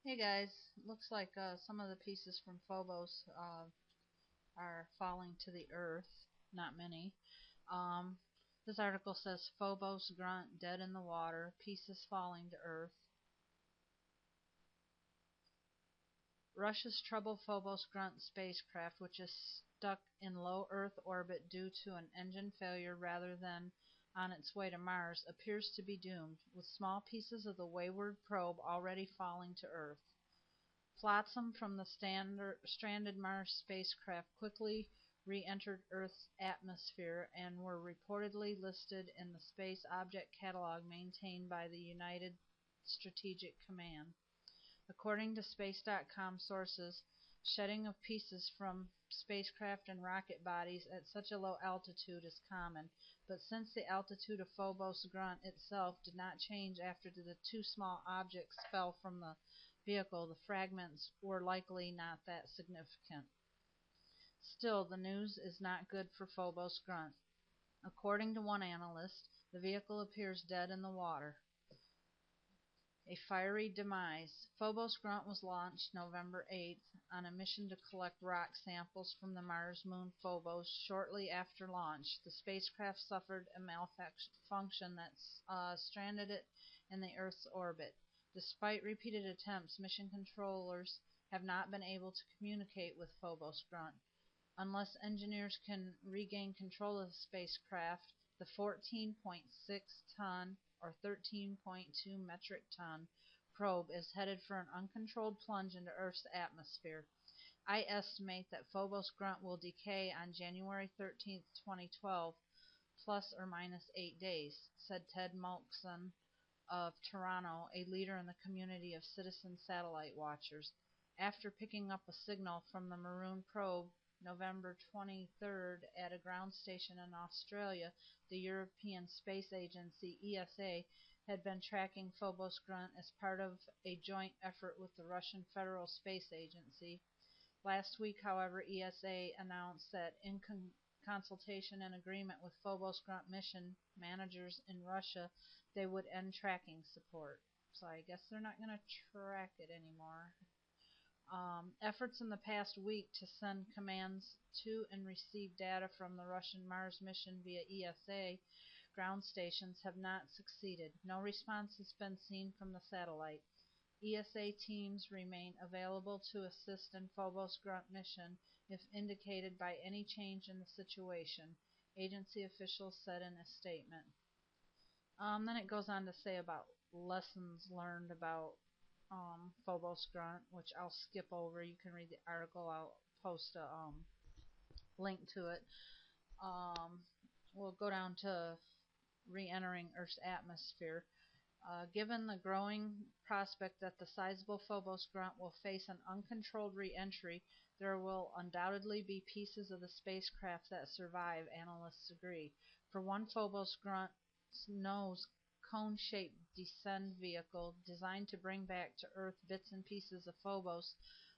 Hey guys, looks like some of the pieces from Phobos are falling to the earth. Not many. Um, this article says Phobos grunt dead in the water, pieces falling to earth. Russia's troubled Phobos grunt spacecraft, which is stuck in low Earth orbit due to an engine failure rather than on its way to Mars, appears to be doomed, with small pieces of the wayward probe already falling to Earth. Flotsam from the stranded Mars spacecraft quickly re-entered Earth's atmosphere and were reportedly listed in the Space Object Catalog maintained by the United Strategic Command. According to Space.com sources, shedding of pieces from spacecraft and rocket bodies at such a low altitude is common, but since the altitude of Phobos Grunt itself did not change after the two small objects fell from the vehicle, the fragments were likely not that significant. Still, the news is not good for Phobos Grunt. According to one analyst, the vehicle appears dead in the water. A fiery demise. Phobos Grunt was launched November 8th on a mission to collect rock samples from the Mars moon Phobos. Shortly after launch, the spacecraft suffered a malfunction that stranded it in the Earth's orbit. Despite repeated attempts, mission controllers have not been able to communicate with Phobos Grunt. Unless engineers can regain control of the spacecraft, the 14.6-ton or 13.2 metric ton probe is headed for an uncontrolled plunge into Earth's atmosphere. I estimate that Phobos Grunt will decay on January 13, 2012, plus or minus 8 days, said Ted Mulkson of Toronto, a leader in the community of citizen satellite watchers. After picking up a signal from the maroon probe November 23rd at a ground station in Australia, the European Space Agency ESA had been tracking Phobos Grunt as part of a joint effort with the Russian Federal Space Agency. Last week, however, ESA announced that in consultation and agreement with Phobos Grunt mission managers in Russia, they would end tracking support. So I guess they're not going to track it anymore. Efforts in the past week to send commands to and receive data from the Russian Mars mission via ESA ground stations have not succeeded. No response has been seen from the satellite. ESA teams remain available to assist in Phobos Grunt mission if indicated by any change in the situation, agency officials said in a statement. Then it goes on to say about lessons learned about Phobos Grunt, which I'll skip over. You can read the article. I'll post a link to it. Um, we'll go down to re-entering Earth's atmosphere. Given the growing prospect that the sizable Phobos Grunt will face an uncontrolled re-entry, there will undoubtedly be pieces of the spacecraft that survive, analysts agree. For one, Phobos Grunt's nose cone-shaped descent vehicle, designed to bring back to Earth bits and pieces of Phobos,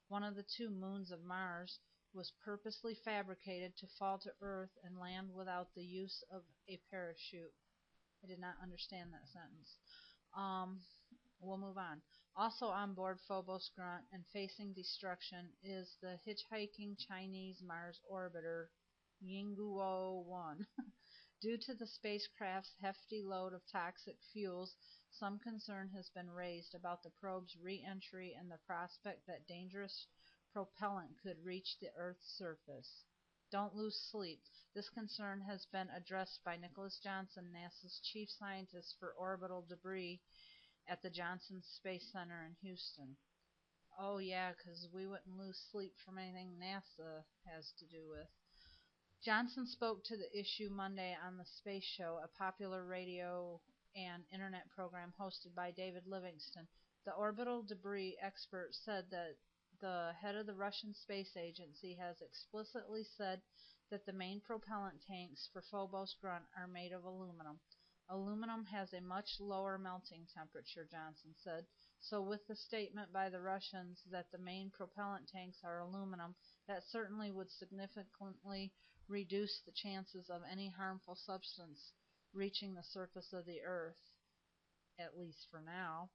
one of the two moons of Mars, was purposely fabricated to fall to Earth and land without the use of a parachute. I did not understand that sentence. Um, we'll move on. Also on board Phobos Grunt and facing destruction is the hitchhiking Chinese Mars orbiter Yingguo-1. Due to the spacecraft's hefty load of toxic fuels, some concern has been raised about the probe's re-entry and the prospect that dangerous propellant could reach the Earth's surface. Don't lose sleep. This concern has been addressed by Nicholas Johnson, NASA's chief scientist for orbital debris at the Johnson Space Center in Houston. Oh yeah, 'cause we wouldn't lose sleep from anything NASA has to do with. Johnson spoke to the issue Monday on The Space Show, a popular radio and internet program hosted by David Livingston. The orbital debris expert said that the head of the Russian Space Agency has explicitly said that the main propellant tanks for Phobos Grunt are made of aluminum. Aluminum has a much lower melting temperature, Johnson said. So with the statement by the Russians that the main propellant tanks are aluminum, that certainly would significantly reduce the chances of any harmful substance reaching the surface of the Earth, at least for now.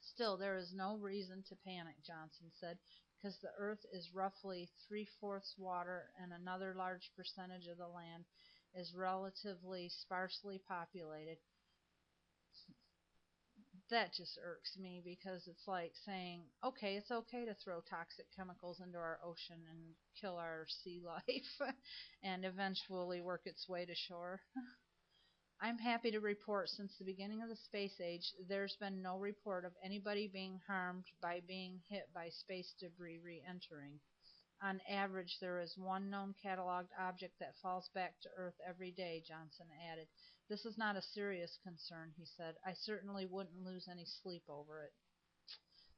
Still, there is no reason to panic, Johnson said, because the Earth is roughly three-fourths water and another large percentage of the land is relatively sparsely populated. That just irks me because it's like saying, okay, it's okay to throw toxic chemicals into our ocean and kill our sea life and eventually work its way to shore. I'm happy to report since the beginning of the space age, there's been no report of anybody being harmed by being hit by space debris re entering. On average, there is one known cataloged object that falls back to Earth every day, Johnson added. This is not a serious concern, he said. I certainly wouldn't lose any sleep over it.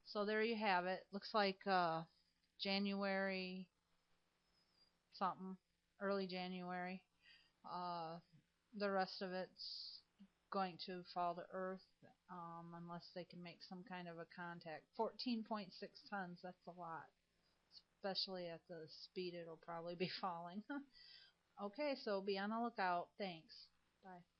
So there you have it. Looks like January something, early January. Uh, the rest of it's going to fall to Earth unless they can make some kind of a contact. 14.6 tons, that's a lot, especially at the speed it'll probably be falling. Okay, so be on the lookout. Thanks. Bye.